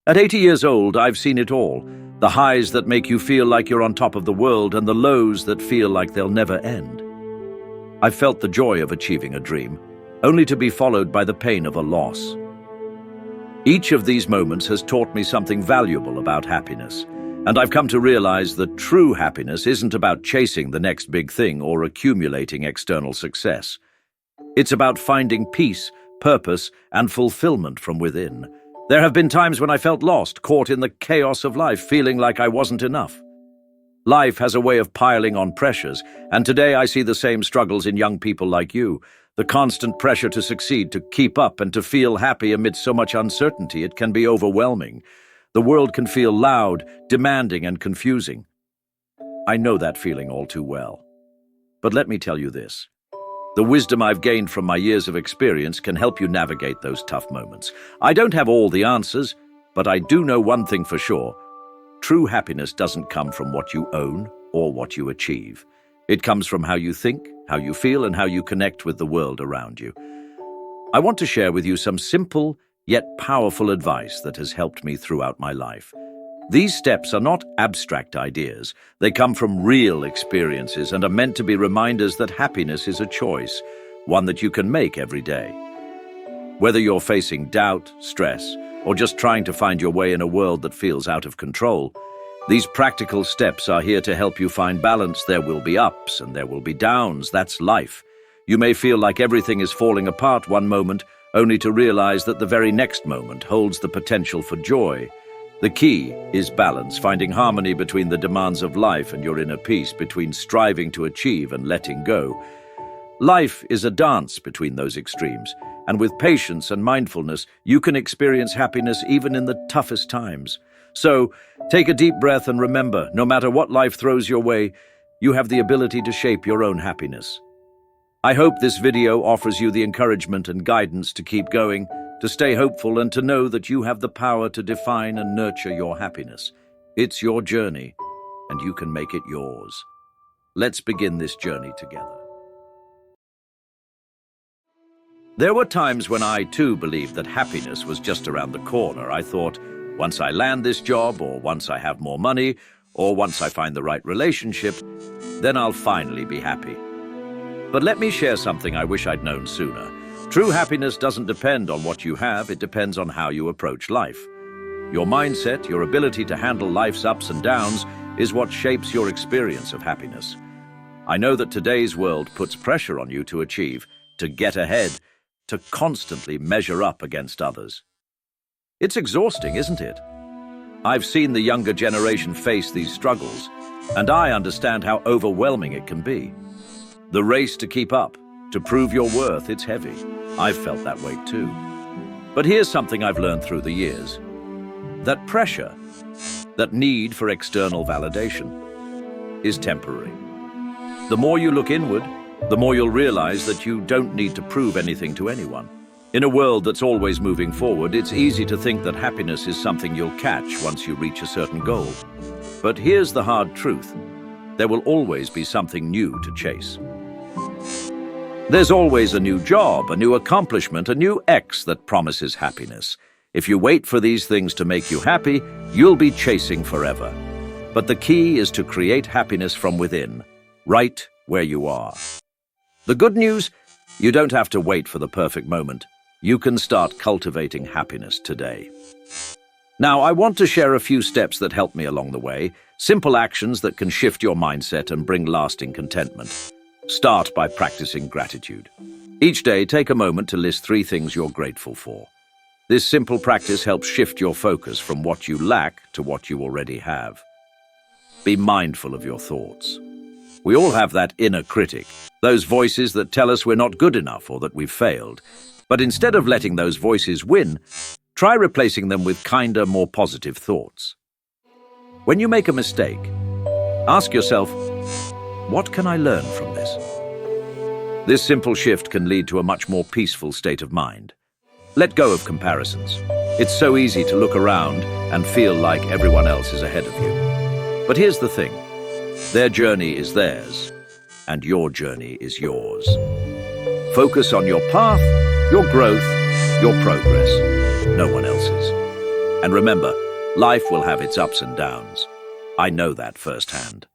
At 80 years old, I've seen it all. The highs that make you feel like you're on top of the world and the lows that feel like they'll never end. I've felt the joy of achieving a dream, only to be followed by the pain of a loss. Each of these moments has taught me something valuable about happiness, and I've come to realize that true happiness isn't about chasing the next big thing or accumulating external success. It's about finding peace, purpose, and fulfillment from within. There have been times when I felt lost, caught in the chaos of life, feeling like I wasn't enough. Life has a way of piling on pressures, and today I see the same struggles in young people like you. The constant pressure to succeed, to keep up, and to feel happy amidst so much uncertainty, it can be overwhelming. The world can feel loud, demanding, and confusing. I know that feeling all too well. But let me tell you this. The wisdom I've gained from my years of experience can help you navigate those tough moments. I don't have all the answers, but I do know one thing for sure. True happiness doesn't come from what you own or what you achieve. It comes from how you think, how you feel, and how you connect with the world around you. I want to share with you some simple yet powerful advice that has helped me throughout my life. These steps are not abstract ideas. They come from real experiences and are meant to be reminders that happiness is a choice, one that you can make every day. Whether you're facing doubt, stress, or just trying to find your way in a world that feels out of control, these practical steps are here to help you find balance. There will be ups and there will be downs. That's life. You may feel like everything is falling apart one moment, only to realize that the very next moment holds the potential for joy. The key is balance, finding harmony between the demands of life and your inner peace, between striving to achieve and letting go. Life is a dance between those extremes, and with patience and mindfulness, you can experience happiness even in the toughest times. So, take a deep breath and remember, no matter what life throws your way, you have the ability to shape your own happiness. I hope this video offers you the encouragement and guidance to keep going, to stay hopeful, and to know that you have the power to define and nurture your happiness. It's your journey, and you can make it yours. Let's begin this journey together. There were times when I too believed that happiness was just around the corner. I thought, once I land this job, or once I have more money, or once I find the right relationship, then I'll finally be happy. But let me share something I wish I'd known sooner. True happiness doesn't depend on what you have, it depends on how you approach life. Your mindset, your ability to handle life's ups and downs, is what shapes your experience of happiness. I know that today's world puts pressure on you to achieve, to get ahead, to constantly measure up against others. It's exhausting, isn't it? I've seen the younger generation face these struggles, and I understand how overwhelming it can be. The race to keep up, to prove your worth, it's heavy. I've felt that weight too. But here's something I've learned through the years. That pressure, that need for external validation, is temporary. The more you look inward, the more you'll realize that you don't need to prove anything to anyone. In a world that's always moving forward, it's easy to think that happiness is something you'll catch once you reach a certain goal. But here's the hard truth. There will always be something new to chase. There's always a new job, a new accomplishment, a new X that promises happiness. If you wait for these things to make you happy, you'll be chasing forever. But the key is to create happiness from within, right where you are. The good news, you don't have to wait for the perfect moment. You can start cultivating happiness today. Now, I want to share a few steps that helped me along the way, simple actions that can shift your mindset and bring lasting contentment. Start by practicing gratitude. Each day, take a moment to list 3 things you're grateful for. This simple practice helps shift your focus from what you lack to what you already have. Be mindful of your thoughts. We all have that inner critic, those voices that tell us we're not good enough or that we've failed. But instead of letting those voices win, try replacing them with kinder, more positive thoughts. When you make a mistake, ask yourself, what can I learn from this? This simple shift can lead to a much more peaceful state of mind. Let go of comparisons. It's so easy to look around and feel like everyone else is ahead of you. But here's the thing. Their journey is theirs, and your journey is yours. Focus on your path, your growth, your progress, no one else's. And remember, life will have its ups and downs. I know that firsthand.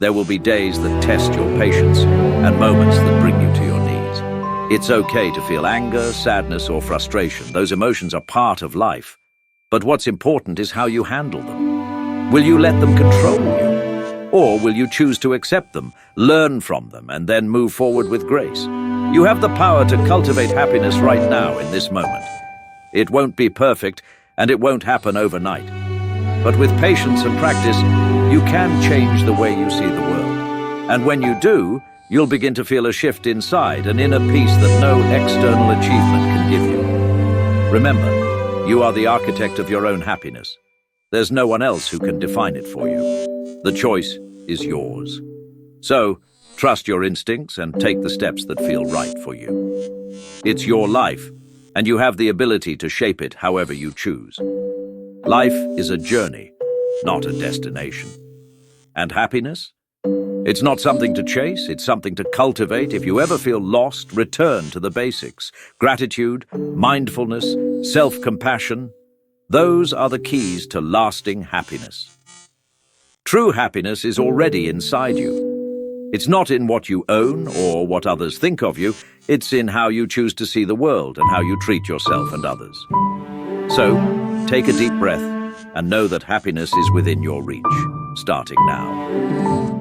There will be days that test your patience and moments that bring you to your knees. It's okay to feel anger, sadness, or frustration. Those emotions are part of life. But what's important is how you handle them. Will you let them control you? Or will you choose to accept them, learn from them, and then move forward with grace? You have the power to cultivate happiness right now in this moment. It won't be perfect, and it won't happen overnight. But with patience and practice, you can change the way you see the world. And when you do, you'll begin to feel a shift inside, an inner peace that no external achievement can give you. Remember, you are the architect of your own happiness. There's no one else who can define it for you. The choice is yours. So, trust your instincts and take the steps that feel right for you. It's your life, and you have the ability to shape it however you choose. Life is a journey, not a destination. And happiness? It's not something to chase, it's something to cultivate. If you ever feel lost, return to the basics. Gratitude, mindfulness, self-compassion. Those are the keys to lasting happiness. True happiness is already inside you. It's not in what you own or what others think of you. It's in how you choose to see the world and how you treat yourself and others. So, take a deep breath and know that happiness is within your reach, starting now.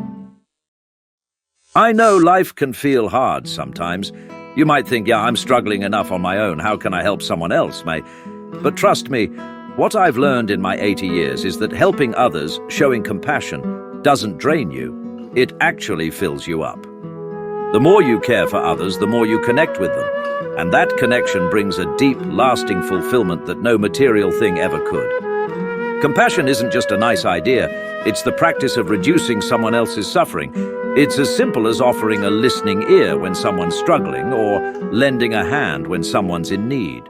I know life can feel hard sometimes. You might think, yeah, I'm struggling enough on my own. How can I help someone else, mate? But trust me, what I've learned in my 80 years is that helping others, showing compassion, doesn't drain you. It actually fills you up. The more you care for others, the more you connect with them. And that connection brings a deep, lasting fulfillment that no material thing ever could. Compassion isn't just a nice idea. It's the practice of reducing someone else's suffering. It's as simple as offering a listening ear when someone's struggling or lending a hand when someone's in need.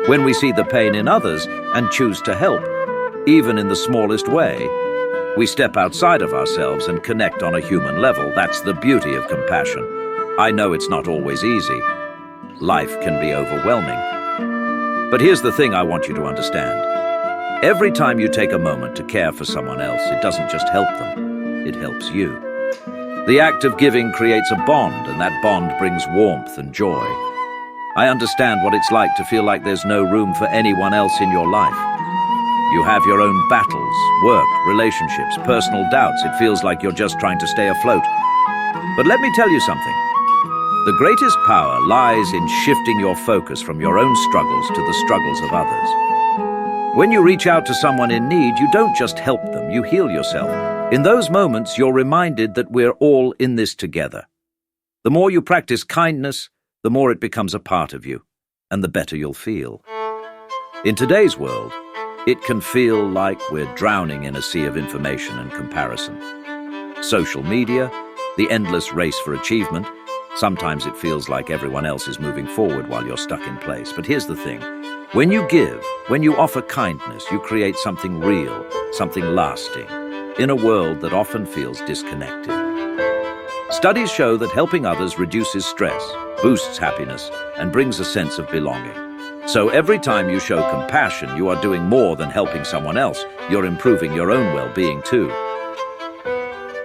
When we see the pain in others and choose to help, even in the smallest way, we step outside of ourselves and connect on a human level. That's the beauty of compassion. I know it's not always easy. Life can be overwhelming. But here's the thing I want you to understand. Every time you take a moment to care for someone else, it doesn't just help them, it helps you. The act of giving creates a bond, and that bond brings warmth and joy. I understand what it's like to feel like there's no room for anyone else in your life. You have your own battles, work, relationships, personal doubts. It feels like you're just trying to stay afloat. But let me tell you something. The greatest power lies in shifting your focus from your own struggles to the struggles of others. When you reach out to someone in need, you don't just help them, you heal yourself. In those moments, you're reminded that we're all in this together. The more you practice kindness, the more it becomes a part of you, and the better you'll feel. In today's world, it can feel like we're drowning in a sea of information and comparison. Social media, the endless race for achievement. Sometimes it feels like everyone else is moving forward while you're stuck in place. But here's the thing. When you give, when you offer kindness, you create something real, something lasting, in a world that often feels disconnected. Studies show that helping others reduces stress, boosts happiness, and brings a sense of belonging. So every time you show compassion, you are doing more than helping someone else. You're improving your own well-being too.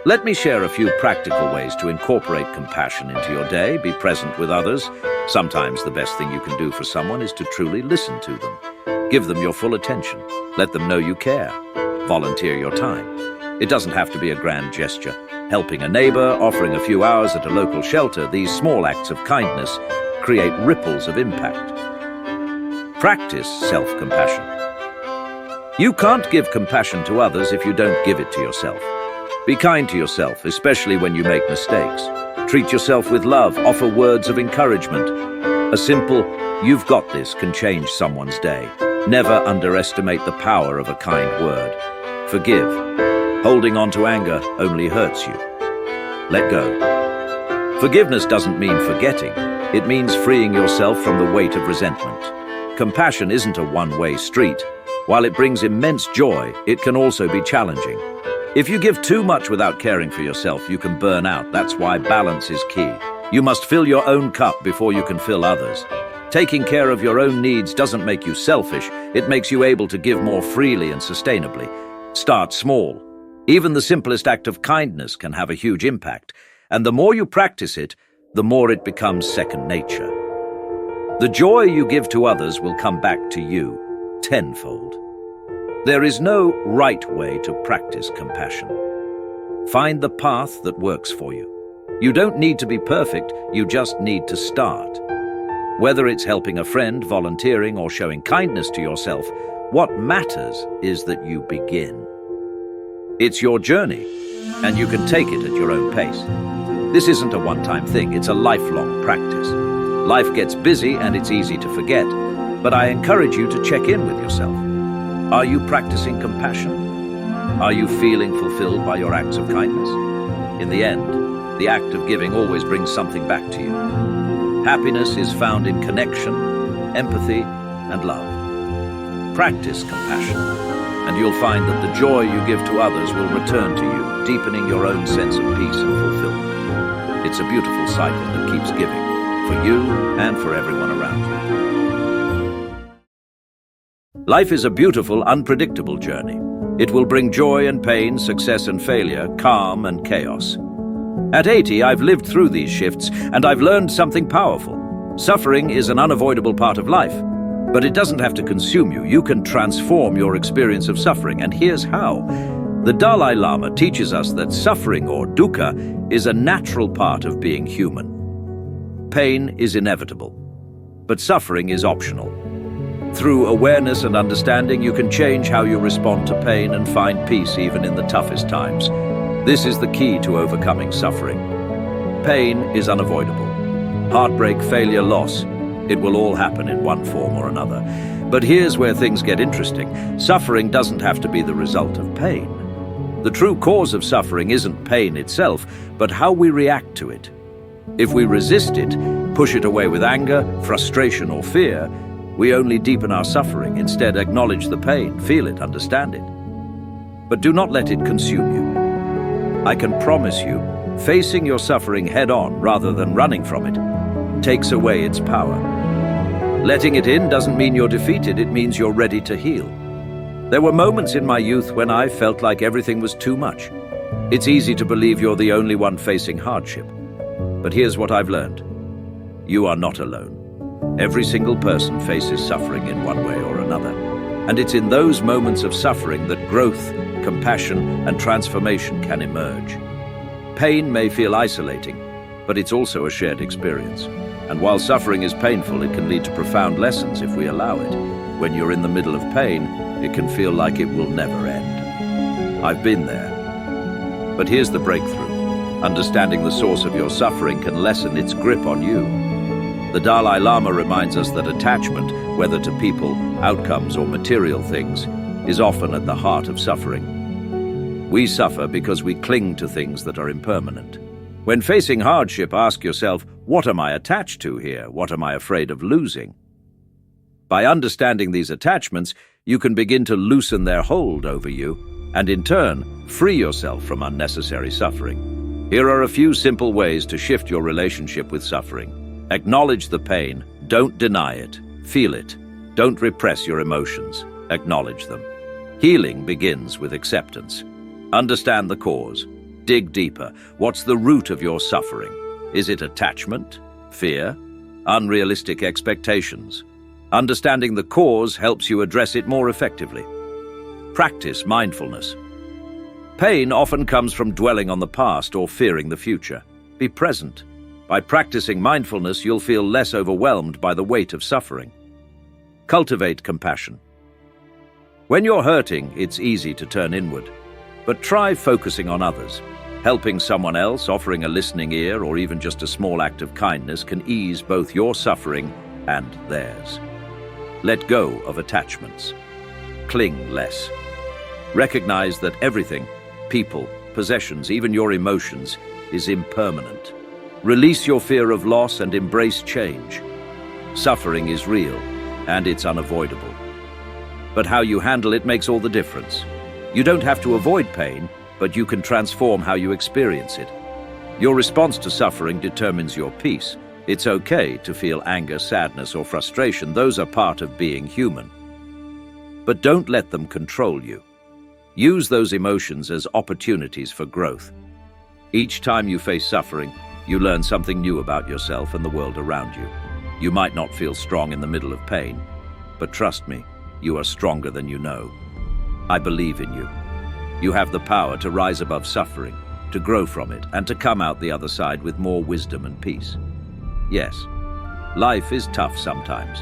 Let me share a few practical ways to incorporate compassion into your day. Be present with others. Sometimes the best thing you can do for someone is to truly listen to them. Give them your full attention. Let them know you care. Volunteer your time. It doesn't have to be a grand gesture. Helping a neighbor, offering a few hours at a local shelter, these small acts of kindness create ripples of impact. Practice self-compassion. You can't give compassion to others if you don't give it to yourself. Be kind to yourself, especially when you make mistakes. Treat yourself with love, offer words of encouragement. A simple, "You've got this," can change someone's day. Never underestimate the power of a kind word. Forgive. Holding on to anger only hurts you. Let go. Forgiveness doesn't mean forgetting. It means freeing yourself from the weight of resentment. Compassion isn't a one-way street. While it brings immense joy, it can also be challenging. If you give too much without caring for yourself, you can burn out. That's why balance is key. You must fill your own cup before you can fill others. Taking care of your own needs doesn't make you selfish, it makes you able to give more freely and sustainably. Start small. Even the simplest act of kindness can have a huge impact, and the more you practice it, the more it becomes second nature. The joy you give to others will come back to you tenfold. There is no right way to practice compassion. Find the path that works for you. You don't need to be perfect, you just need to start. Whether it's helping a friend, volunteering, or showing kindness to yourself, what matters is that you begin. It's your journey, and you can take it at your own pace. This isn't a one-time thing, it's a lifelong practice. Life gets busy and it's easy to forget, but I encourage you to check in with yourself. Are you practicing compassion? Are you feeling fulfilled by your acts of kindness? In the end, the act of giving always brings something back to you. Happiness is found in connection, empathy, and love. Practice compassion, and you'll find that the joy you give to others will return to you, deepening your own sense of peace and fulfillment. It's a beautiful cycle that keeps giving, for you and for everyone around you. Life is a beautiful, unpredictable journey. It will bring joy and pain, success and failure, calm and chaos. At 80, I've lived through these shifts, and I've learned something powerful. Suffering is an unavoidable part of life, but it doesn't have to consume you. You can transform your experience of suffering, and here's how. The Dalai Lama teaches us that suffering, or dukkha, is a natural part of being human. Pain is inevitable, but suffering is optional. Through awareness and understanding, you can change how you respond to pain and find peace even in the toughest times. This is the key to overcoming suffering. Pain is unavoidable. Heartbreak, failure, loss, it will all happen in one form or another. But here's where things get interesting. Suffering doesn't have to be the result of pain. The true cause of suffering isn't pain itself, but how we react to it. If we resist it, push it away with anger, frustration, or fear, we only deepen our suffering. Instead, acknowledge the pain, feel it, understand it. But do not let it consume you. I can promise you, facing your suffering head-on rather than running from it takes away its power. Letting it in doesn't mean you're defeated, it means you're ready to heal. There were moments in my youth when I felt like everything was too much. It's easy to believe you're the only one facing hardship. But here's what I've learned. You are not alone. Every single person faces suffering in one way or another. And it's in those moments of suffering that growth, compassion, and transformation can emerge. Pain may feel isolating, but it's also a shared experience. And while suffering is painful, it can lead to profound lessons if we allow it. When you're in the middle of pain, it can feel like it will never end. I've been there. But here's the breakthrough. Understanding the source of your suffering can lessen its grip on you. The Dalai Lama reminds us that attachment, whether to people, outcomes, or material things, is often at the heart of suffering. We suffer because we cling to things that are impermanent. When facing hardship, ask yourself, what am I attached to here? What am I afraid of losing? By understanding these attachments, you can begin to loosen their hold over you, and in turn, free yourself from unnecessary suffering. Here are a few simple ways to shift your relationship with suffering. Acknowledge the pain. Don't deny it. Feel it. Don't repress your emotions. Acknowledge them. Healing begins with acceptance. Understand the cause. Dig deeper. What's the root of your suffering? Is it attachment? Fear? Unrealistic expectations? Understanding the cause helps you address it more effectively. Practice mindfulness. Pain often comes from dwelling on the past or fearing the future. Be present. By practicing mindfulness, you'll feel less overwhelmed by the weight of suffering. Cultivate compassion. When you're hurting, it's easy to turn inward. But try focusing on others. Helping someone else, offering a listening ear, or even just a small act of kindness can ease both your suffering and theirs. Let go of attachments. Cling less. Recognize that everything, people, possessions, even your emotions, is impermanent. Release your fear of loss and embrace change. Suffering is real, and it's unavoidable. But how you handle it makes all the difference. You don't have to avoid pain, but you can transform how you experience it. Your response to suffering determines your peace, It's okay to feel anger, sadness, or frustration. Those are part of being human. But don't let them control you. Use those emotions as opportunities for growth. Each time you face suffering, you learn something new about yourself and the world around you. You might not feel strong in the middle of pain, but trust me, you are stronger than you know. I believe in you. You have the power to rise above suffering, to grow from it, and to come out the other side with more wisdom and peace. Yes, life is tough sometimes,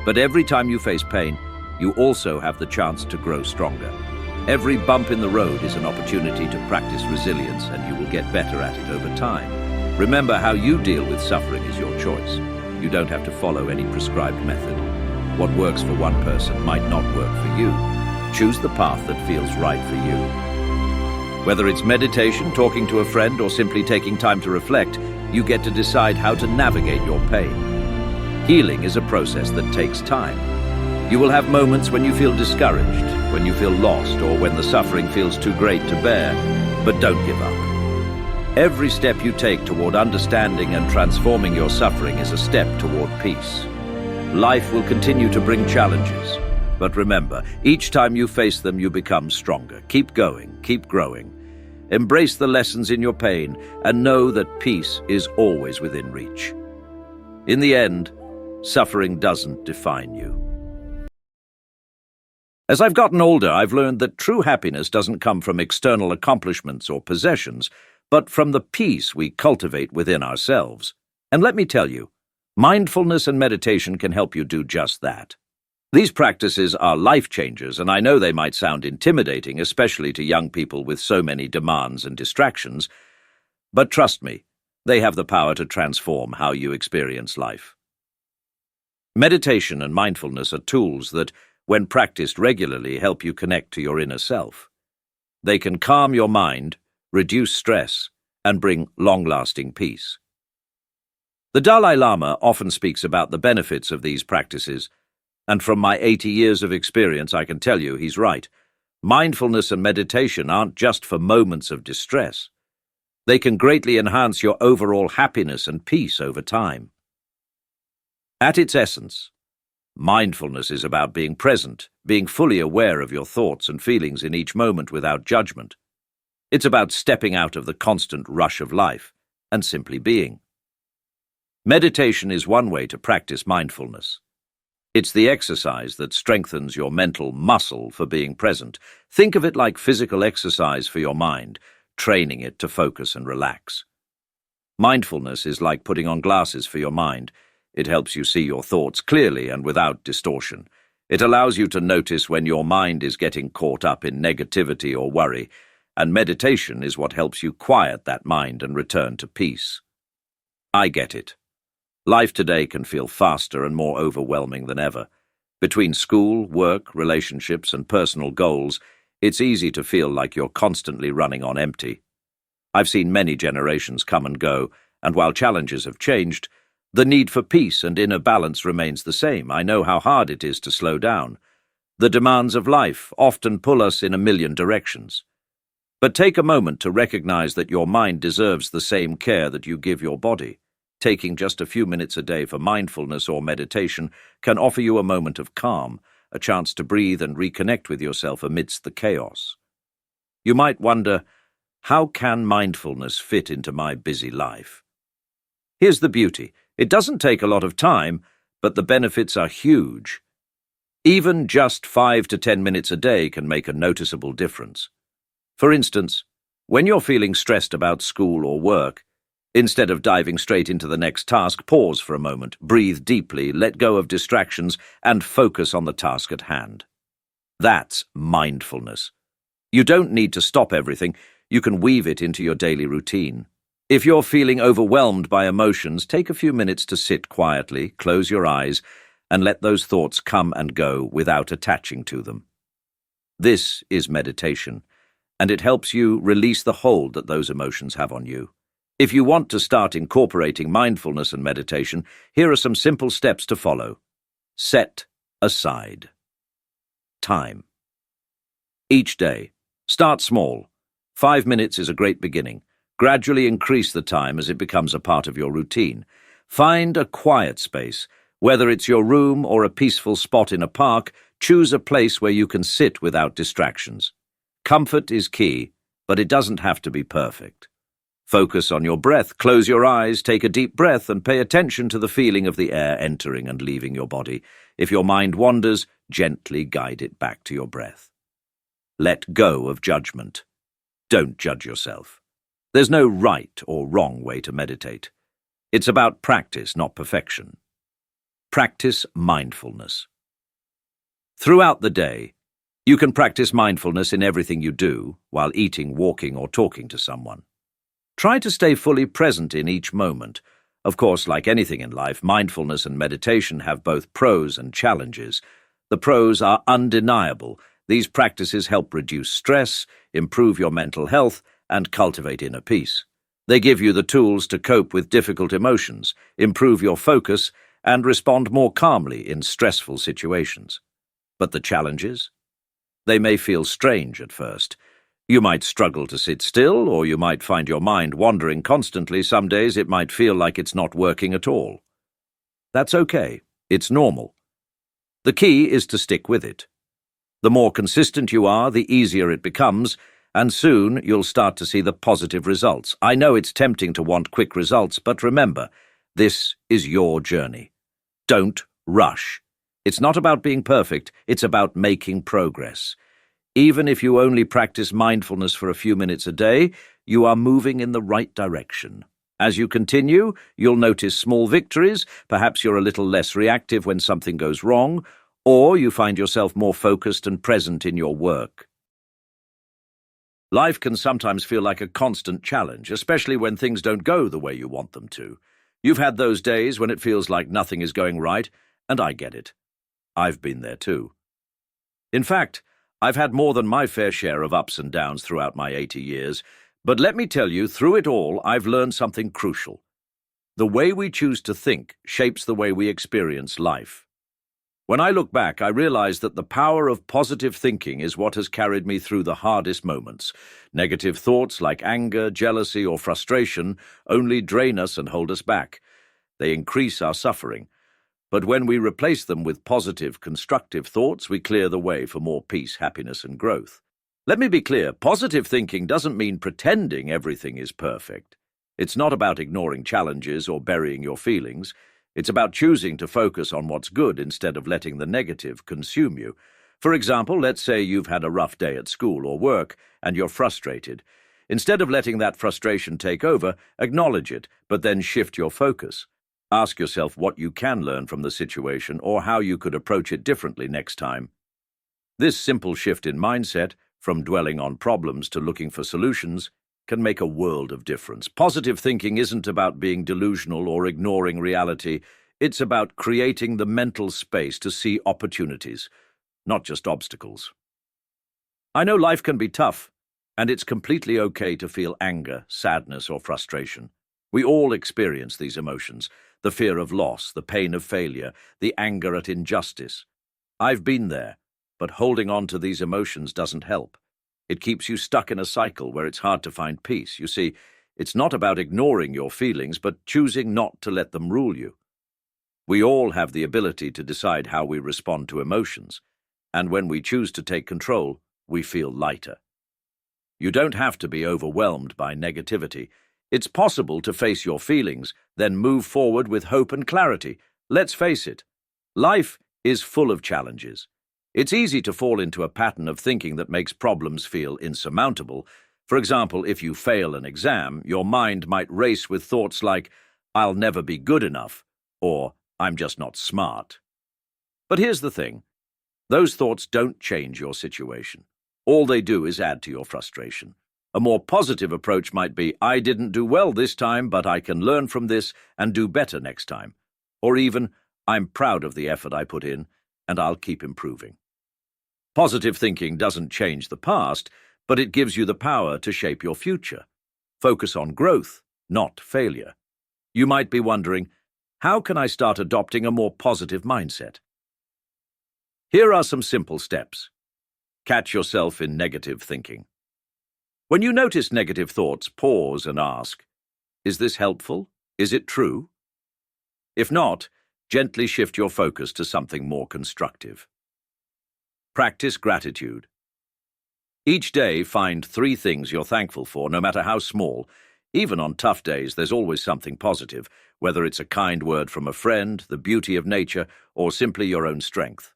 but every time you face pain, you also have the chance to grow stronger. Every bump in the road is an opportunity to practice resilience, and you will get better at it over time. Remember, how you deal with suffering is your choice. You don't have to follow any prescribed method. What works for one person might not work for you. Choose the path that feels right for you. Whether it's meditation, talking to a friend, or simply taking time to reflect, you get to decide how to navigate your pain. Healing is a process that takes time. You will have moments when you feel discouraged, when you feel lost, or when the suffering feels too great to bear, but don't give up. Every step you take toward understanding and transforming your suffering is a step toward peace. Life will continue to bring challenges, but remember, each time you face them, you become stronger. Keep going, keep growing. Embrace the lessons in your pain and know that peace is always within reach. In the end, suffering doesn't define you. As I've gotten older, I've learned that true happiness doesn't come from external accomplishments or possessions, but from the peace we cultivate within ourselves. And let me tell you, mindfulness and meditation can help you do just that. These practices are life changers, and I know they might sound intimidating, especially to young people with so many demands and distractions, but trust me, they have the power to transform how you experience life. Meditation and mindfulness are tools that, when practiced regularly, help you connect to your inner self. They can calm your mind, reduce stress, and bring long-lasting peace. The Dalai Lama often speaks about the benefits of these practices, and from my 80 years of experience, I can tell you he's right. Mindfulness and meditation aren't just for moments of distress. They can greatly enhance your overall happiness and peace over time. At its essence, mindfulness is about being present, being fully aware of your thoughts and feelings in each moment without judgment. It's about stepping out of the constant rush of life and simply being. Meditation is one way to practice mindfulness. It's the exercise that strengthens your mental muscle for being present. Think of it like physical exercise for your mind, training it to focus and relax. Mindfulness is like putting on glasses for your mind. It helps you see your thoughts clearly and without distortion. It allows you to notice when your mind is getting caught up in negativity or worry, and meditation is what helps you quiet that mind and return to peace. I get it. Life today can feel faster and more overwhelming than ever. Between school, work, relationships, and personal goals, it's easy to feel like you're constantly running on empty. I've seen many generations come and go, and while challenges have changed, the need for peace and inner balance remains the same. I know how hard it is to slow down. The demands of life often pull us in a million directions. But take a moment to recognize that your mind deserves the same care that you give your body. Taking just a few minutes a day for mindfulness or meditation can offer you a moment of calm, a chance to breathe and reconnect with yourself amidst the chaos. You might wonder, how can mindfulness fit into my busy life? Here's the beauty. It doesn't take a lot of time, but the benefits are huge. Even just 5 to 10 minutes a day can make a noticeable difference. For instance, when you're feeling stressed about school or work, instead of diving straight into the next task, pause for a moment, breathe deeply, let go of distractions, and focus on the task at hand. That's mindfulness. You don't need to stop everything. You can weave it into your daily routine. If you're feeling overwhelmed by emotions, take a few minutes to sit quietly, close your eyes, and let those thoughts come and go without attaching to them. This is meditation, and it helps you release the hold that those emotions have on you. If you want to start incorporating mindfulness and meditation, here are some simple steps to follow. Set aside time. Each day, start small. 5 minutes is a great beginning. Gradually increase the time as it becomes a part of your routine. Find a quiet space. Whether it's your room or a peaceful spot in a park, choose a place where you can sit without distractions. Comfort is key, but it doesn't have to be perfect. Focus on your breath. Close your eyes, take a deep breath, and pay attention to the feeling of the air entering and leaving your body. If your mind wanders, gently guide it back to your breath. Let go of judgment. Don't judge yourself. There's no right or wrong way to meditate. It's about practice, not perfection. Practice mindfulness. Throughout the day, you can practice mindfulness in everything you do, while eating, walking, or talking to someone. Try to stay fully present in each moment. Of course, like anything in life, mindfulness and meditation have both pros and challenges. The pros are undeniable. These practices help reduce stress, improve your mental health, and cultivate inner peace. They give you the tools to cope with difficult emotions, improve your focus, and respond more calmly in stressful situations. But the challenges? They may feel strange at first. You might struggle to sit still, or you might find your mind wandering constantly. Some days it might feel like it's not working at all. That's okay. It's normal. The key is to stick with it. The more consistent you are, the easier it becomes, and soon you'll start to see the positive results. I know it's tempting to want quick results, but remember, this is your journey. Don't rush. It's not about being perfect, it's about making progress. Even if you only practice mindfulness for a few minutes a day, you are moving in the right direction. As you continue, you'll notice small victories. Perhaps you're a little less reactive when something goes wrong, or you find yourself more focused and present in your work. Life can sometimes feel like a constant challenge, especially when things don't go the way you want them to. You've had those days when it feels like nothing is going right, and I get it. I've been there too. In fact, I've had more than my fair share of ups and downs throughout my 80 years, but let me tell you, through it all, I've learned something crucial. The way we choose to think shapes the way we experience life. When I look back, I realize that the power of positive thinking is what has carried me through the hardest moments. Negative thoughts like anger, jealousy, or frustration only drain us and hold us back. They increase our suffering. But when we replace them with positive, constructive thoughts, we clear the way for more peace, happiness, and growth. Let me be clear, positive thinking doesn't mean pretending everything is perfect. It's not about ignoring challenges or burying your feelings. It's about choosing to focus on what's good instead of letting the negative consume you. For example, let's say you've had a rough day at school or work and you're frustrated. Instead of letting that frustration take over, acknowledge it, but then shift your focus. Ask yourself what you can learn from the situation or how you could approach it differently next time. This simple shift in mindset, from dwelling on problems to looking for solutions, can make a world of difference. Positive thinking isn't about being delusional or ignoring reality. It's about creating the mental space to see opportunities, not just obstacles. I know life can be tough, and it's completely okay to feel anger, sadness, or frustration. We all experience these emotions, the fear of loss, the pain of failure, the anger at injustice. I've been there, but holding on to these emotions doesn't help. It keeps you stuck in a cycle where it's hard to find peace. You see, it's not about ignoring your feelings, but choosing not to let them rule you. We all have the ability to decide how we respond to emotions, and when we choose to take control, we feel lighter. You don't have to be overwhelmed by negativity. It's possible to face your feelings, then move forward with hope and clarity. Let's face it, life is full of challenges. It's easy to fall into a pattern of thinking that makes problems feel insurmountable. For example, if you fail an exam, your mind might race with thoughts like, "I'll never be good enough," or "I'm just not smart." But here's the thing. Those thoughts don't change your situation. All they do is add to your frustration. A more positive approach might be, "I didn't do well this time, but I can learn from this and do better next time." Or even, "I'm proud of the effort I put in, and I'll keep improving." Positive thinking doesn't change the past, but it gives you the power to shape your future. Focus on growth, not failure. You might be wondering, how can I start adopting a more positive mindset? Here are some simple steps. Catch yourself in negative thinking. When you notice negative thoughts, pause and ask, "Is this helpful? Is it true?" If not, gently shift your focus to something more constructive. Practice gratitude. Each day, find 3 things you're thankful for, no matter how small. Even on tough days, there's always something positive, whether it's a kind word from a friend, the beauty of nature, or simply your own strength.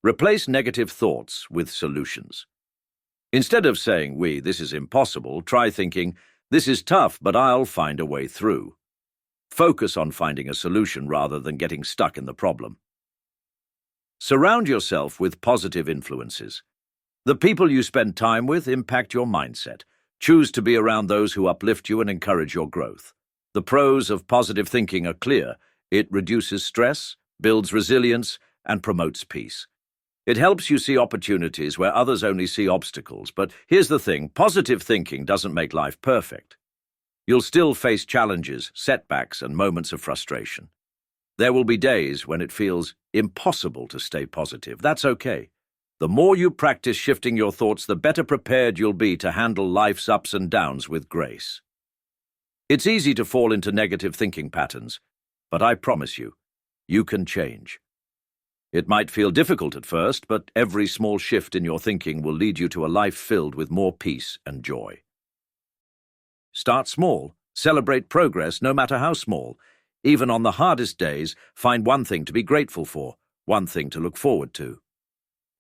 Replace negative thoughts with solutions. Instead of saying, this is impossible, try thinking, this is tough, but I'll find a way through. Focus on finding a solution rather than getting stuck in the problem. Surround yourself with positive influences. The people you spend time with impact your mindset. Choose to be around those who uplift you and encourage your growth. The pros of positive thinking are clear. It reduces stress, builds resilience, and promotes peace. It helps you see opportunities where others only see obstacles. But here's the thing, positive thinking doesn't make life perfect. You'll still face challenges, setbacks, and moments of frustration. There will be days when it feels impossible to stay positive. That's okay. The more you practice shifting your thoughts, the better prepared you'll be to handle life's ups and downs with grace. It's easy to fall into negative thinking patterns, but I promise you, you can change. It might feel difficult at first, but every small shift in your thinking will lead you to a life filled with more peace and joy. Start small. Celebrate progress, no matter how small. Even on the hardest days, find one thing to be grateful for, one thing to look forward to.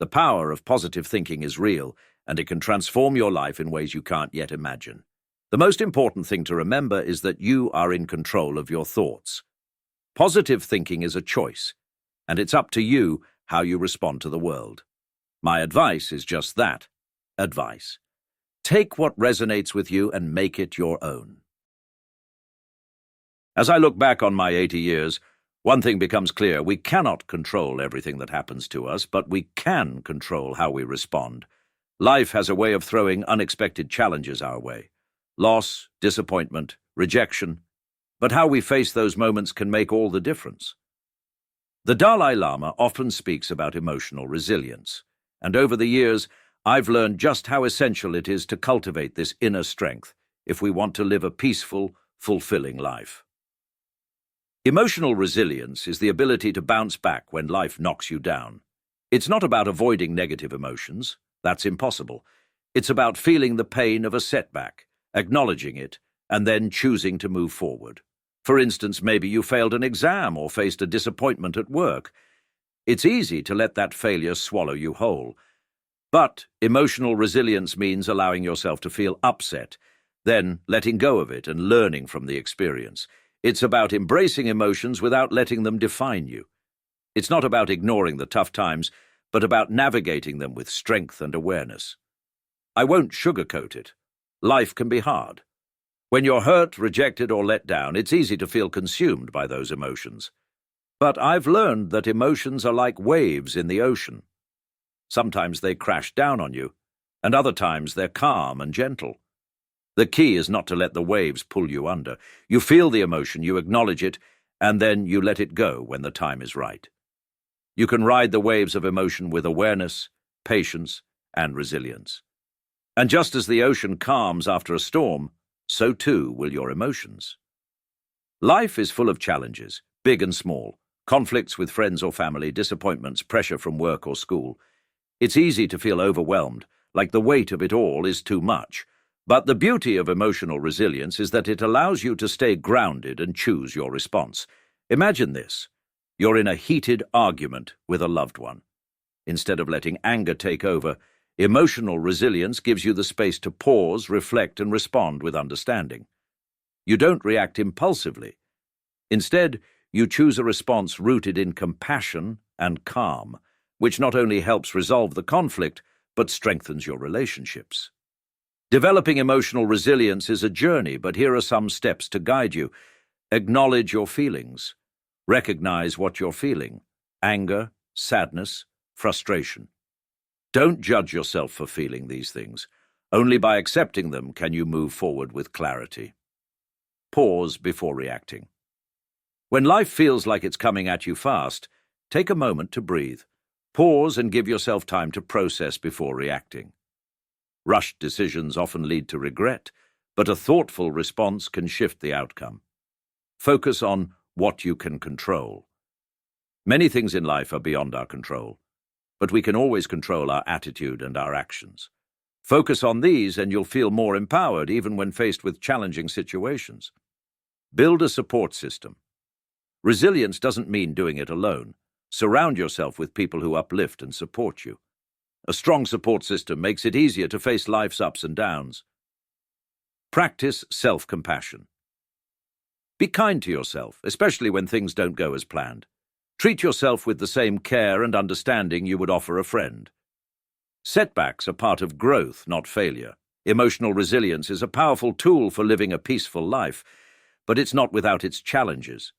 The power of positive thinking is real, and it can transform your life in ways you can't yet imagine. The most important thing to remember is that you are in control of your thoughts. Positive thinking is a choice, and it's up to you how you respond to the world. My advice is just that, advice. Take what resonates with you and make it your own. As I look back on my 80 years, one thing becomes clear: we cannot control everything that happens to us, but we can control how we respond. Life has a way of throwing unexpected challenges our way. Loss, disappointment, rejection. But how we face those moments can make all the difference. The Dalai Lama often speaks about emotional resilience, and over the years, I've learned just how essential it is to cultivate this inner strength if we want to live a peaceful, fulfilling life. Emotional resilience is the ability to bounce back when life knocks you down. It's not about avoiding negative emotions. That's impossible. It's about feeling the pain of a setback, acknowledging it, and then choosing to move forward. For instance, maybe you failed an exam or faced a disappointment at work. It's easy to let that failure swallow you whole. But emotional resilience means allowing yourself to feel upset, then letting go of it and learning from the experience. It's about embracing emotions without letting them define you. It's not about ignoring the tough times, but about navigating them with strength and awareness. I won't sugarcoat it. Life can be hard. When you're hurt, rejected, or let down, it's easy to feel consumed by those emotions. But I've learned that emotions are like waves in the ocean. Sometimes they crash down on you, and other times they're calm and gentle. The key is not to let the waves pull you under. You feel the emotion, you acknowledge it, and then you let it go when the time is right. You can ride the waves of emotion with awareness, patience, and resilience. And just as the ocean calms after a storm, so too will your emotions. Life is full of challenges, big and small, conflicts with friends or family, disappointments, pressure from work or school. It's easy to feel overwhelmed, like the weight of it all is too much. But the beauty of emotional resilience is that it allows you to stay grounded and choose your response. Imagine this. You're in a heated argument with a loved one. Instead of letting anger take over, emotional resilience gives you the space to pause, reflect, and respond with understanding. You don't react impulsively. Instead, you choose a response rooted in compassion and calm, which not only helps resolve the conflict, but strengthens your relationships. Developing emotional resilience is a journey, but here are some steps to guide you. Acknowledge your feelings. Recognize what you're feeling: anger, sadness, frustration. Don't judge yourself for feeling these things. Only by accepting them can you move forward with clarity. Pause before reacting. When life feels like it's coming at you fast, take a moment to breathe. Pause and give yourself time to process before reacting. Rushed decisions often lead to regret, but a thoughtful response can shift the outcome. Focus on what you can control. Many things in life are beyond our control, but we can always control our attitude and our actions. Focus on these and you'll feel more empowered even when faced with challenging situations. Build a support system. Resilience doesn't mean doing it alone. Surround yourself with people who uplift and support you. A strong support system makes it easier to face life's ups and downs. Practice self-compassion. Be kind to yourself, especially when things don't go as planned. Treat yourself with the same care and understanding you would offer a friend. Setbacks are part of growth, not failure. Emotional resilience is a powerful tool for living a peaceful life, but it's not without its challenges.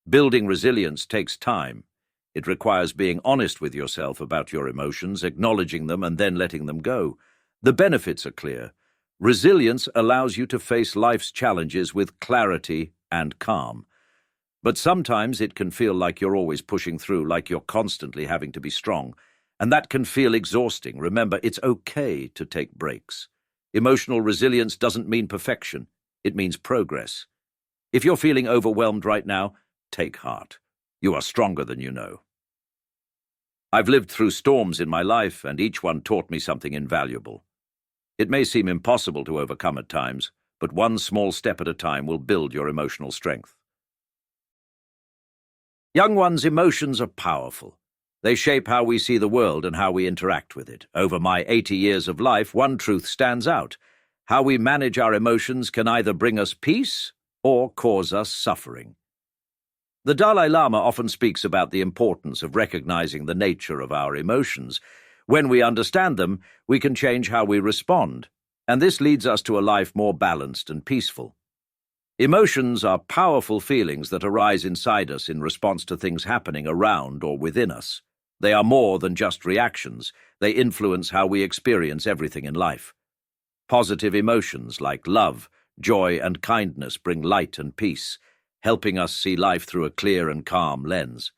Building resilience takes time. It requires being honest with yourself about your emotions, acknowledging them, and then letting them go. The benefits are clear. Resilience allows you to face life's challenges with clarity and calm. But sometimes it can feel like you're always pushing through, like you're constantly having to be strong. And that can feel exhausting. Remember, it's okay to take breaks. Emotional resilience doesn't mean perfection. It means progress. If you're feeling overwhelmed right now, take heart. You are stronger than you know. I've lived through storms in my life, and each one taught me something invaluable. It may seem impossible to overcome at times, but one small step at a time will build your emotional strength. Young ones' emotions are powerful. They shape how we see the world and how we interact with it. Over my 80 years of life, one truth stands out. How we manage our emotions can either bring us peace or cause us suffering. The Dalai Lama often speaks about the importance of recognizing the nature of our emotions. When we understand them, we can change how we respond, and this leads us to a life more balanced and peaceful. Emotions are powerful feelings that arise inside us in response to things happening around or within us. They are more than just reactions. They influence how we experience everything in life. Positive emotions like love, joy, and kindness bring light and peace, helping us see life through a clear and calm lens.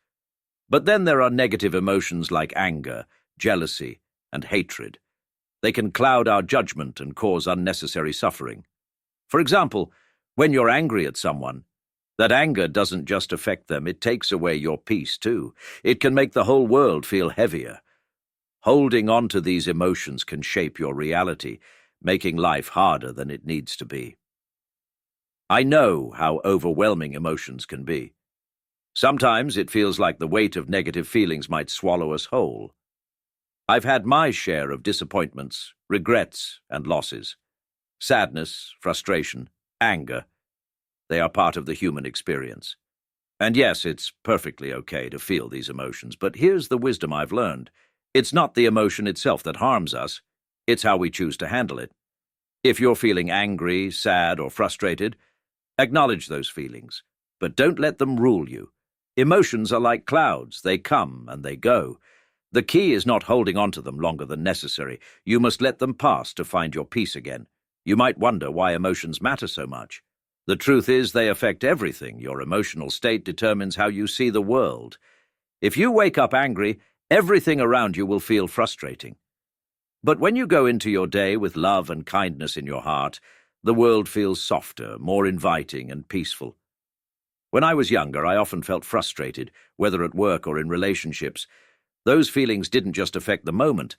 But then there are negative emotions like anger, jealousy, and hatred. They can cloud our judgment and cause unnecessary suffering. For example, when you're angry at someone, that anger doesn't just affect them, it takes away your peace too. It can make the whole world feel heavier. Holding on to these emotions can shape your reality, making life harder than it needs to be. I know how overwhelming emotions can be. Sometimes it feels like the weight of negative feelings might swallow us whole. I've had my share of disappointments, regrets, and losses. Sadness, frustration, anger. They are part of the human experience. And yes, it's perfectly okay to feel these emotions, but here's the wisdom I've learned. It's not the emotion itself that harms us. It's how we choose to handle it. If you're feeling angry, sad, or frustrated, acknowledge those feelings, but don't let them rule you. Emotions are like clouds. They come and they go. The key is not holding on to them longer than necessary. You must let them pass to find your peace again. You might wonder why emotions matter so much. The truth is they affect everything. Your emotional state determines how you see the world. If you wake up angry, everything around you will feel frustrating. But when you go into your day with love and kindness in your heart, the world feels softer, more inviting and peaceful. When I was younger, I often felt frustrated, whether at work or in relationships. Those feelings didn't just affect the moment.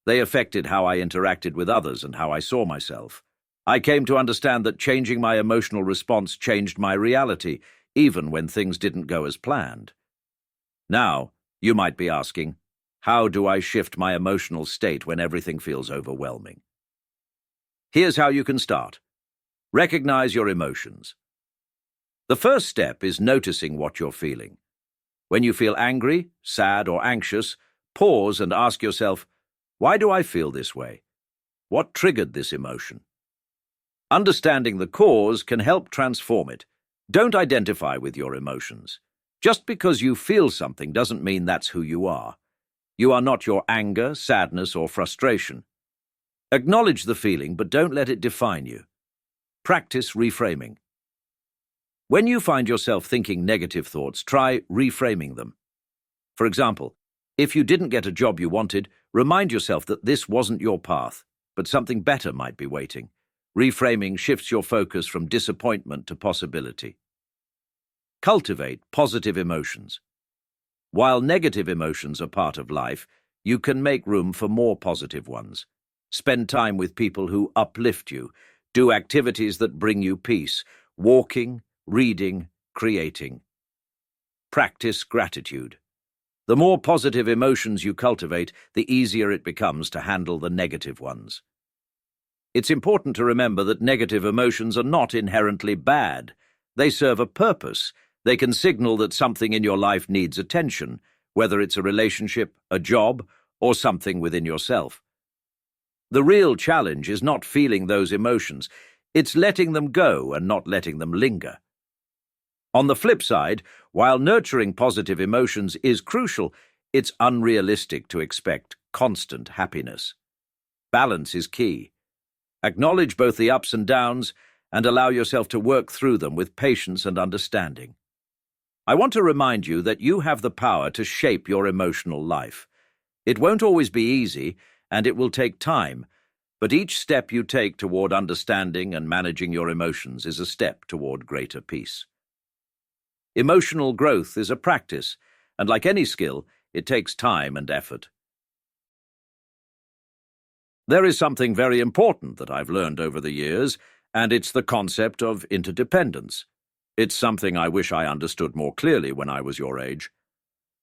They affected how I interacted with others and how I saw myself. I came to understand that changing my emotional response changed my reality, even when things didn't go as planned. Now, you might be asking, how do I shift my emotional state when everything feels overwhelming? Here's how you can start. Recognize your emotions. The first step is noticing what you're feeling. When you feel angry, sad, or anxious, pause and ask yourself, why do I feel this way? What triggered this emotion? Understanding the cause can help transform it. Don't identify with your emotions. Just because you feel something doesn't mean that's who you are. You are not your anger, sadness, or frustration. Acknowledge the feeling, but don't let it define you. Practice reframing. When you find yourself thinking negative thoughts, try reframing them. For example, if you didn't get a job you wanted, remind yourself that this wasn't your path, but something better might be waiting. Reframing shifts your focus from disappointment to possibility. Cultivate positive emotions. While negative emotions are part of life, you can make room for more positive ones. Spend time with people who uplift you. Do activities that bring you peace. Walking, reading, creating. Practice gratitude. The more positive emotions you cultivate, the easier it becomes to handle the negative ones. It's important to remember that negative emotions are not inherently bad. They serve a purpose. They can signal that something in your life needs attention, whether it's a relationship, a job, or something within yourself. The real challenge is not feeling those emotions. It's letting them go and not letting them linger. On the flip side, while nurturing positive emotions is crucial, it's unrealistic to expect constant happiness. Balance is key. Acknowledge both the ups and downs and allow yourself to work through them with patience and understanding. I want to remind you that you have the power to shape your emotional life. It won't always be easy, and it will take time, but each step you take toward understanding and managing your emotions is a step toward greater peace. Emotional growth is a practice, and like any skill, it takes time and effort. There is something very important that I've learned over the years, and it's the concept of interdependence. It's something I wish I understood more clearly when I was your age.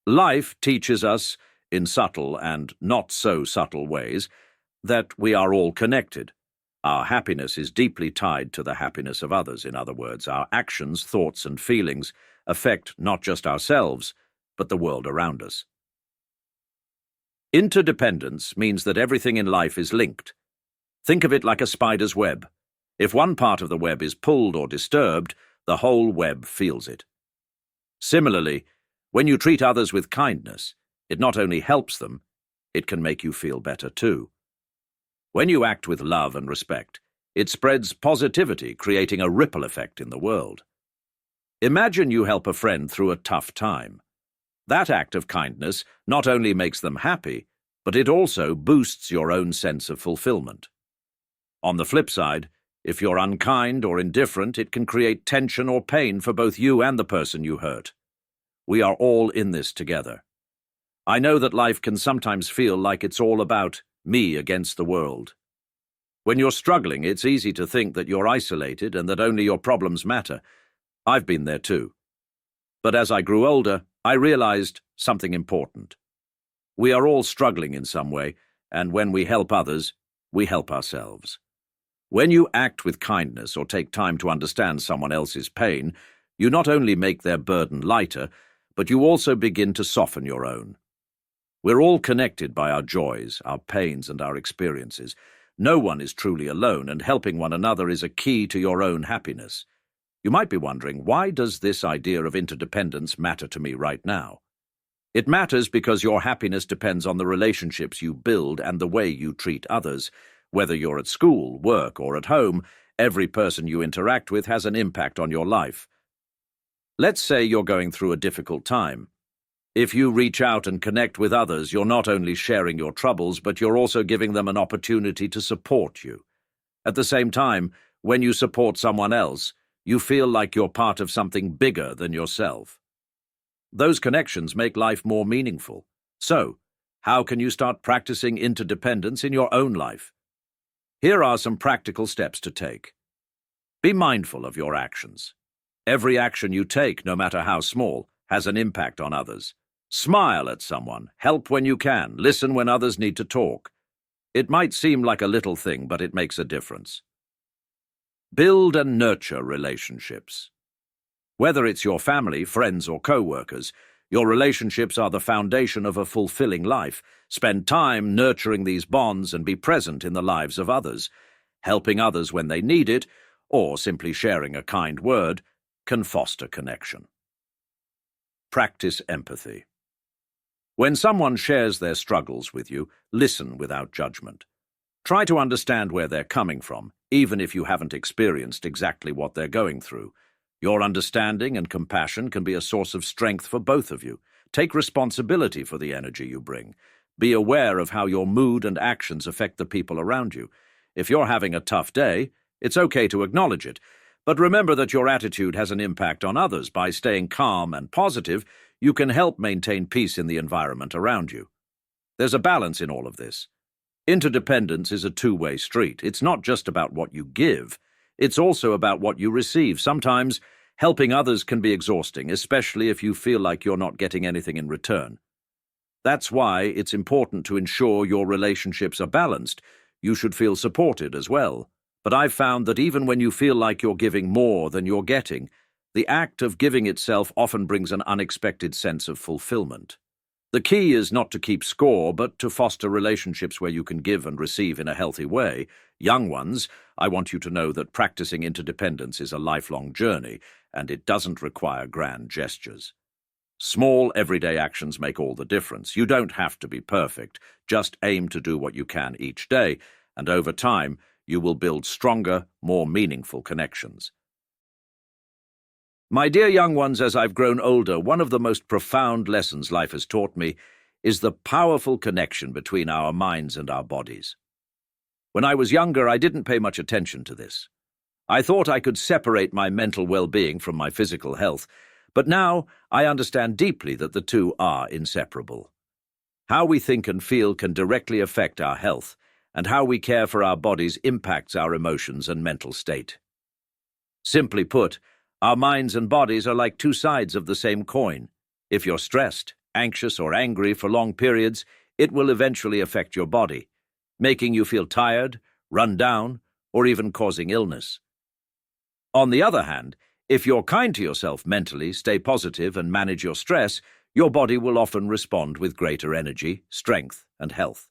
Life teaches us, in subtle and not so subtle ways, that we are all connected. Our happiness is deeply tied to the happiness of others. In other words, our actions, thoughts, and feelings affect not just ourselves, but the world around us. Interdependence means that everything in life is linked. Think of it like a spider's web. If one part of the web is pulled or disturbed, the whole web feels it. Similarly, when you treat others with kindness, it not only helps them, it can make you feel better too. When you act with love and respect, it spreads positivity, creating a ripple effect in the world. Imagine you help a friend through a tough time. That act of kindness not only makes them happy, but it also boosts your own sense of fulfillment. On the flip side, if you're unkind or indifferent, it can create tension or pain for both you and the person you hurt. We are all in this together. I know that life can sometimes feel like it's all about me against the world. When you're struggling, it's easy to think that you're isolated and that only your problems matter. I've been there too. But as I grew older, I realized something important. We are all struggling in some way, and when we help others, we help ourselves. When you act with kindness or take time to understand someone else's pain, you not only make their burden lighter, but you also begin to soften your own. We're all connected by our joys, our pains, and our experiences. No one is truly alone, and helping one another is a key to your own happiness. You might be wondering, why does this idea of interdependence matter to me right now? It matters because your happiness depends on the relationships you build and the way you treat others. Whether you're at school, work, or at home, every person you interact with has an impact on your life. Let's say you're going through a difficult time. If you reach out and connect with others, you're not only sharing your troubles, but you're also giving them an opportunity to support you. At the same time, when you support someone else, you feel like you're part of something bigger than yourself. Those connections make life more meaningful. So, how can you start practicing interdependence in your own life? Here are some practical steps to take. Be mindful of your actions. Every action you take, no matter how small, has an impact on others. Smile at someone, help when you can, listen when others need to talk. It might seem like a little thing, but it makes a difference. Build and nurture relationships. Whether it's your family, friends, or co-workers, your relationships are the foundation of a fulfilling life. Spend time nurturing these bonds and be present in the lives of others. Helping others when they need it, or simply sharing a kind word, can foster connection. Practice empathy. When someone shares their struggles with you, listen without judgment. Try to understand where they're coming from, even if you haven't experienced exactly what they're going through. Your understanding and compassion can be a source of strength for both of you. Take responsibility for the energy you bring. Be aware of how your mood and actions affect the people around you. If you're having a tough day, it's okay to acknowledge it, But remember that your attitude has an impact on others. By staying calm and positive, you can help maintain peace in the environment around you. There's a balance in all of this. Interdependence is a two-way street. It's not just about what you give, it's also about what you receive. Sometimes, helping others can be exhausting, especially if you feel like you're not getting anything in return. That's why it's important to ensure your relationships are balanced. You should feel supported as well. But I've found that even when you feel like you're giving more than you're getting, the act of giving itself often brings an unexpected sense of fulfillment. The key is not to keep score, but to foster relationships where you can give and receive in a healthy way. Young ones, I want you to know that practicing interdependence is a lifelong journey, and it doesn't require grand gestures. Small, everyday actions make all the difference. You don't have to be perfect. Just aim to do what you can each day, and over time, you will build stronger, more meaningful connections. My dear young ones, as I've grown older, one of the most profound lessons life has taught me is the powerful connection between our minds and our bodies. When I was younger, I didn't pay much attention to this. I thought I could separate my mental well-being from my physical health, but now I understand deeply that the two are inseparable. How we think and feel can directly affect our health, and how we care for our bodies impacts our emotions and mental state. Simply put, our minds and bodies are like two sides of the same coin. If you're stressed, anxious, or angry for long periods, it will eventually affect your body, making you feel tired, run down, or even causing illness. On the other hand, if you're kind to yourself mentally, stay positive, and manage your stress, your body will often respond with greater energy, strength, and health.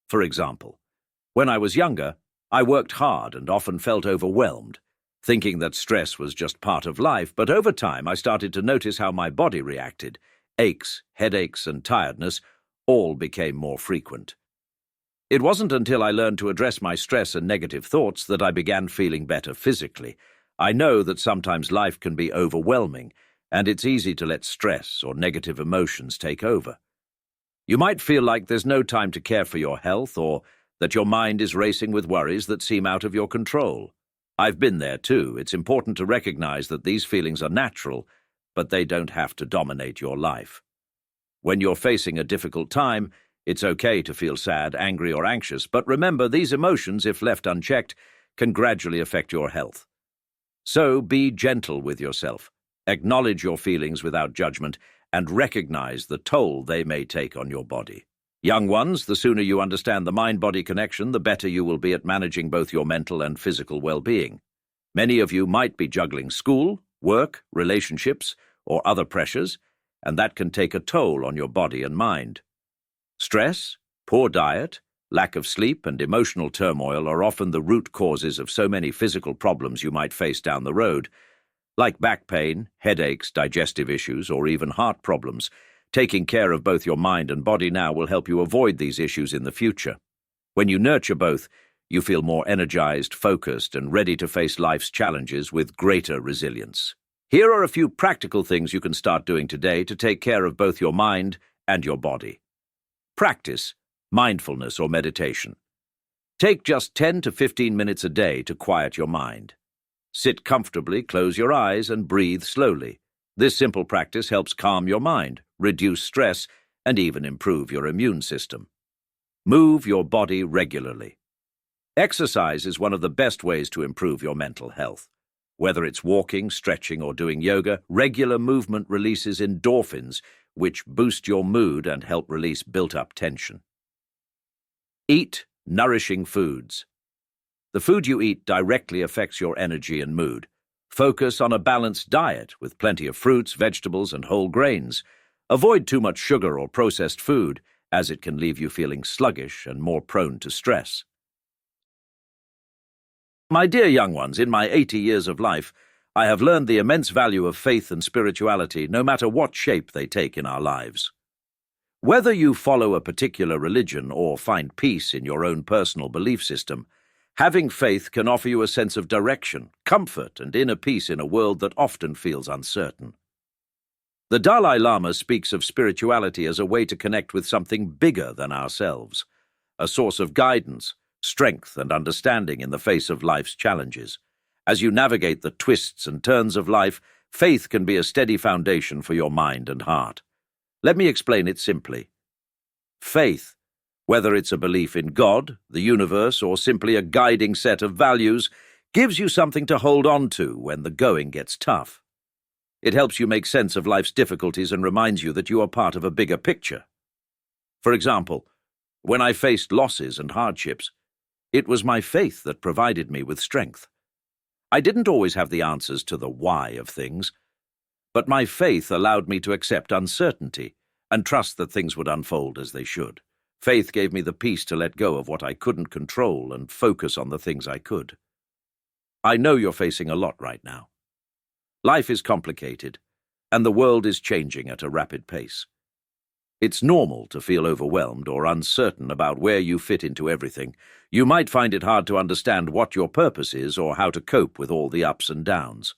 For example, when I was younger, I worked hard and often felt overwhelmed, thinking that stress was just part of life, but over time I started to notice how my body reacted. Aches, headaches, and tiredness all became more frequent. It wasn't until I learned to address my stress and negative thoughts that I began feeling better physically. I know that sometimes life can be overwhelming, and it's easy to let stress or negative emotions take over. You might feel like there's no time to care for your health, or that your mind is racing with worries that seem out of your control. I've been there too. It's important to recognize that these feelings are natural, but they don't have to dominate your life. When you're facing a difficult time, it's okay to feel sad, angry, or anxious, but remember, these emotions, if left unchecked, can gradually affect your health. So be gentle with yourself. Acknowledge your feelings without judgment, and recognize the toll they may take on your body. Young ones, the sooner you understand the mind-body connection, the better you will be at managing both your mental and physical well-being. Many of you might be juggling school, work, relationships, or other pressures, and that can take a toll on your body and mind. Stress, poor diet, lack of sleep, and emotional turmoil are often the root causes of so many physical problems you might face down the road, like back pain, headaches, digestive issues, or even heart problems. Taking care of both your mind and body now will help you avoid these issues in the future. When you nurture both, you feel more energized, focused, and ready to face life's challenges with greater resilience. Here are a few practical things you can start doing today to take care of both your mind and your body. Practice mindfulness or meditation. Take just 10 to 15 minutes a day to quiet your mind. Sit comfortably, close your eyes, and breathe slowly. This simple practice helps calm your mind, reduce stress, and even improve your immune system. Move your body regularly. Exercise is one of the best ways to improve your mental health. Whether it's walking, stretching, or doing yoga, regular movement releases endorphins, which boost your mood and help release built-up tension. Eat nourishing foods. The food you eat directly affects your energy and mood. Focus on a balanced diet with plenty of fruits, vegetables, and whole grains. Avoid too much sugar or processed food, as it can leave you feeling sluggish and more prone to stress. My dear young ones, in my 80 years of life, I have learned the immense value of faith and spirituality, no matter what shape they take in our lives. Whether you follow a particular religion or find peace in your own personal belief system, having faith can offer you a sense of direction, comfort, and inner peace in a world that often feels uncertain. The Dalai Lama speaks of spirituality as a way to connect with something bigger than ourselves, a source of guidance, strength, and understanding in the face of life's challenges. As you navigate the twists and turns of life, faith can be a steady foundation for your mind and heart. Let me explain it simply. Faith, whether it's a belief in God, the universe, or simply a guiding set of values, gives you something to hold on to when the going gets tough. It helps you make sense of life's difficulties and reminds you that you are part of a bigger picture. For example, when I faced losses and hardships, it was my faith that provided me with strength. I didn't always have the answers to the why of things, but my faith allowed me to accept uncertainty and trust that things would unfold as they should. Faith gave me the peace to let go of what I couldn't control and focus on the things I could. I know you're facing a lot right now. Life is complicated, and the world is changing at a rapid pace. It's normal to feel overwhelmed or uncertain about where you fit into everything. You might find it hard to understand what your purpose is or how to cope with all the ups and downs.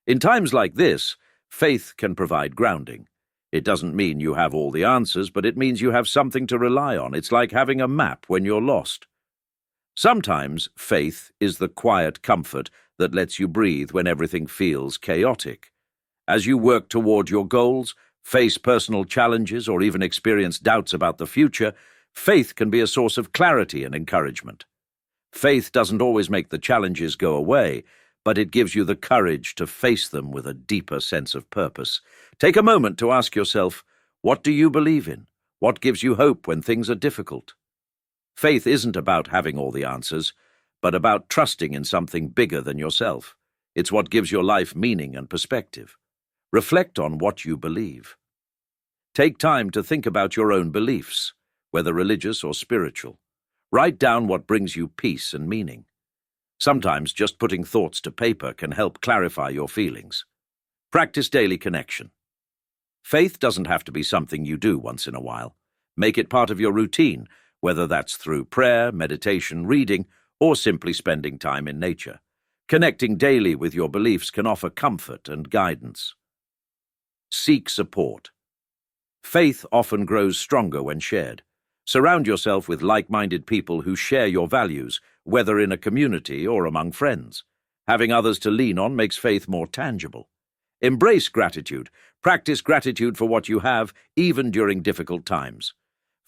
In times like this, faith can provide grounding. It doesn't mean you have all the answers, but it means you have something to rely on. It's like having a map when you're lost. Sometimes faith is the quiet comfort that lets you breathe when everything feels chaotic. As you work toward your goals, face personal challenges, or even experience doubts about the future, faith can be a source of clarity and encouragement. Faith doesn't always make the challenges go away, but it gives you the courage to face them with a deeper sense of purpose. Take a moment to ask yourself, what do you believe in? What gives you hope when things are difficult? Faith isn't about having all the answers, but about trusting in something bigger than yourself. It's what gives your life meaning and perspective. Reflect on what you believe. Take time to think about your own beliefs, whether religious or spiritual. Write down what brings you peace and meaning. Sometimes just putting thoughts to paper can help clarify your feelings. Practice daily connection. Faith doesn't have to be something you do once in a while. Make it part of your routine, whether that's through prayer, meditation, reading, or simply spending time in nature. Connecting daily with your beliefs can offer comfort and guidance. Seek support. Faith often grows stronger when shared. Surround yourself with like-minded people who share your values, whether in a community or among friends. Having others to lean on makes faith more tangible. Embrace gratitude. Practice gratitude for what you have, even during difficult times.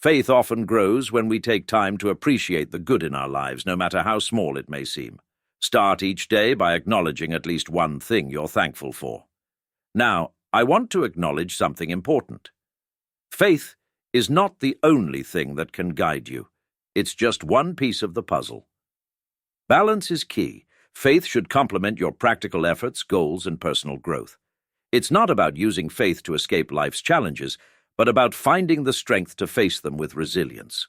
Faith often grows when we take time to appreciate the good in our lives, no matter how small it may seem. Start each day by acknowledging at least one thing you're thankful for. Now, I want to acknowledge something important. Faith is not the only thing that can guide you. It's just one piece of the puzzle. Balance is key. Faith should complement your practical efforts, goals, and personal growth. It's not about using faith to escape life's challenges, but about finding the strength to face them with resilience.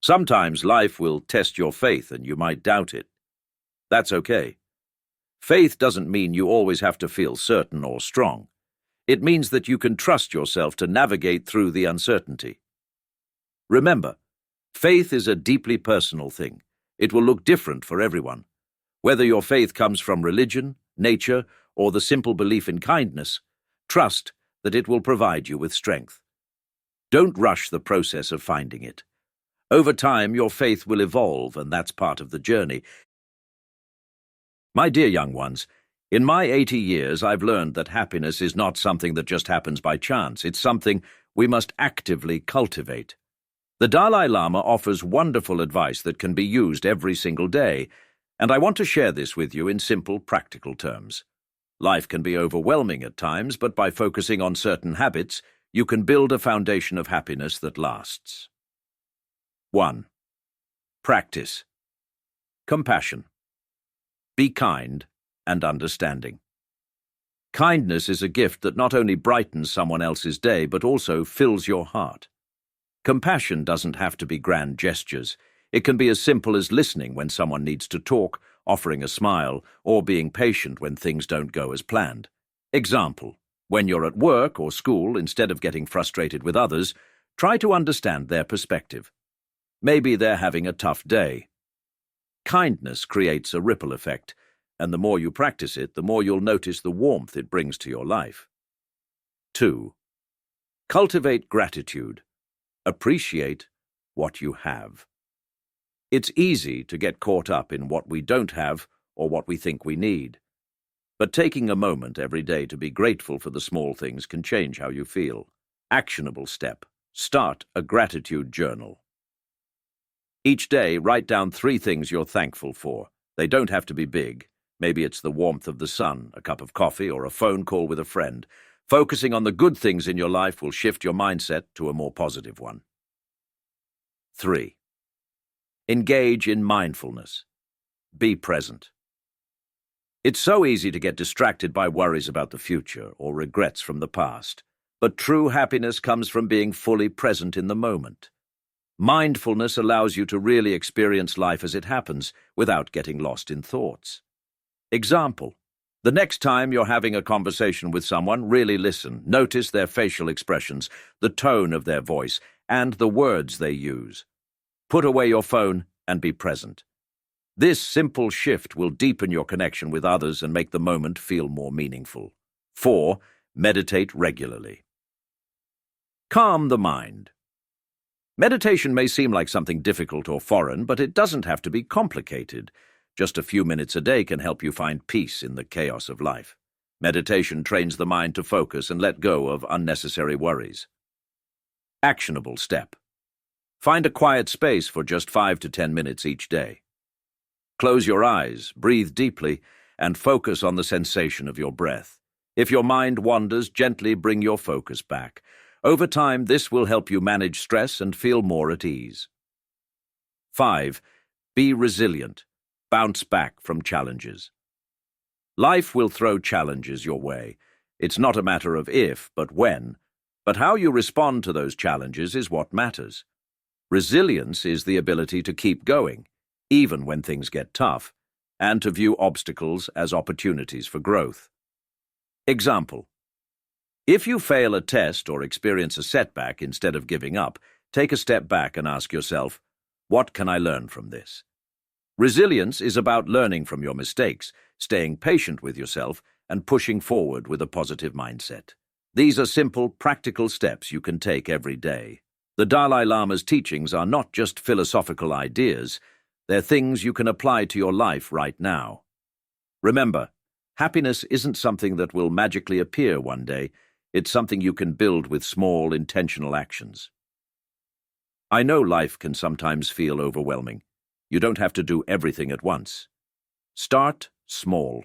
Sometimes life will test your faith and you might doubt it. That's okay. Faith doesn't mean you always have to feel certain or strong. It means that you can trust yourself to navigate through the uncertainty. Remember, faith is a deeply personal thing. It will look different for everyone. Whether your faith comes from religion, nature, or the simple belief in kindness, trust that it will provide you with strength. Don't rush the process of finding it. Over time, your faith will evolve, and that's part of the journey. My dear young ones, in my 80 years, I've learned that happiness is not something that just happens by chance. It's something we must actively cultivate. The Dalai Lama offers wonderful advice that can be used every single day, and I want to share this with you in simple, practical terms. Life can be overwhelming at times, but by focusing on certain habits, you can build a foundation of happiness that lasts. 1. Practice. Compassion. Be kind and understanding. Kindness is a gift that not only brightens someone else's day, but also fills your heart. Compassion doesn't have to be grand gestures. It can be as simple as listening when someone needs to talk, offering a smile, or being patient when things don't go as planned. Example: when you're at work or school, instead of getting frustrated with others, try to understand their perspective. Maybe they're having a tough day. Kindness creates a ripple effect, and the more you practice it, the more you'll notice the warmth it brings to your life. 2. Cultivate gratitude. Appreciate what you have. It's easy to get caught up in what we don't have or what we think we need. But taking a moment every day to be grateful for the small things can change how you feel. Actionable step. Start a gratitude journal. Each day, write down 3 things you're thankful for. They don't have to be big. Maybe it's the warmth of the sun, a cup of coffee, or a phone call with a friend. Focusing on the good things in your life will shift your mindset to a more positive one. 3. Engage in mindfulness. Be present. It's so easy to get distracted by worries about the future or regrets from the past. But true happiness comes from being fully present in the moment. Mindfulness allows you to really experience life as it happens without getting lost in thoughts. Example: the next time you're having a conversation with someone, really listen. Notice their facial expressions, the tone of their voice, and the words they use. Put away your phone and be present. This simple shift will deepen your connection with others and make the moment feel more meaningful. 4. Meditate regularly. Calm the mind. Meditation may seem like something difficult or foreign, but it doesn't have to be complicated. Just a few minutes a day can help you find peace in the chaos of life. Meditation trains the mind to focus and let go of unnecessary worries. Actionable step. Find a quiet space for just 5 to 10 minutes each day. Close your eyes, breathe deeply, and focus on the sensation of your breath. If your mind wanders, gently bring your focus back. Over time, this will help you manage stress and feel more at ease. 5. Be resilient. Bounce back from challenges. Life will throw challenges your way. It's not a matter of if, but when. But how you respond to those challenges is what matters. Resilience is the ability to keep going, even when things get tough, and to view obstacles as opportunities for growth. Example: if you fail a test or experience a setback, instead of giving up, take a step back and ask yourself, what can I learn from this? Resilience is about learning from your mistakes, staying patient with yourself, and pushing forward with a positive mindset. These are simple, practical steps you can take every day. The Dalai Lama's teachings are not just philosophical ideas, they're things you can apply to your life right now. Remember, happiness isn't something that will magically appear one day. It's something you can build with small, intentional actions. I know life can sometimes feel overwhelming. You don't have to do everything at once. Start small.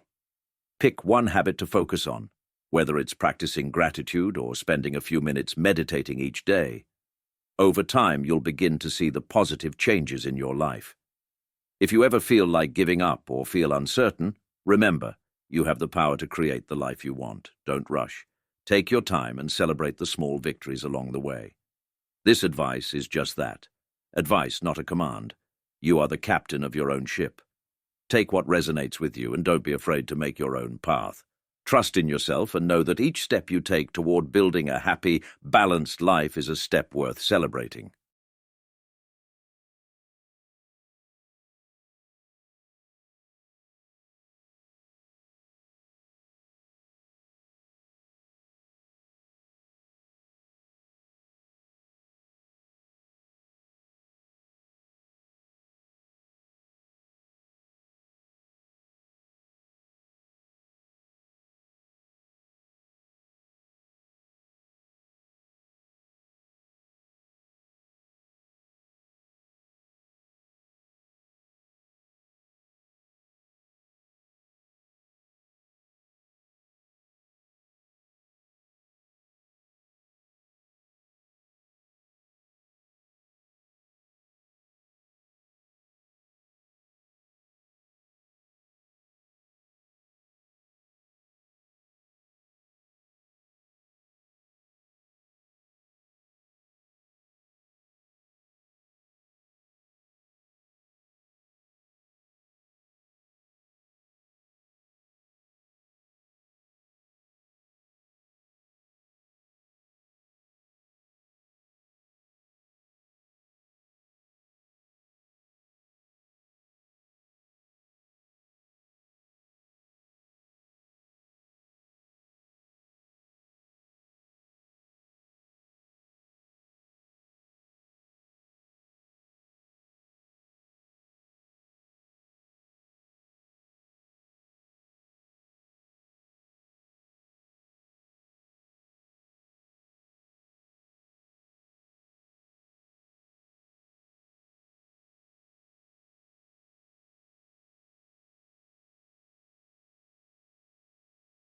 Pick one habit to focus on, whether it's practicing gratitude or spending a few minutes meditating each day. Over time, you'll begin to see the positive changes in your life. If you ever feel like giving up or feel uncertain, remember, you have the power to create the life you want. Don't rush. Take your time and celebrate the small victories along the way. This advice is just that. Advice, not a command. You are the captain of your own ship. Take what resonates with you and don't be afraid to make your own path. Trust in yourself and know that each step you take toward building a happy, balanced life is a step worth celebrating.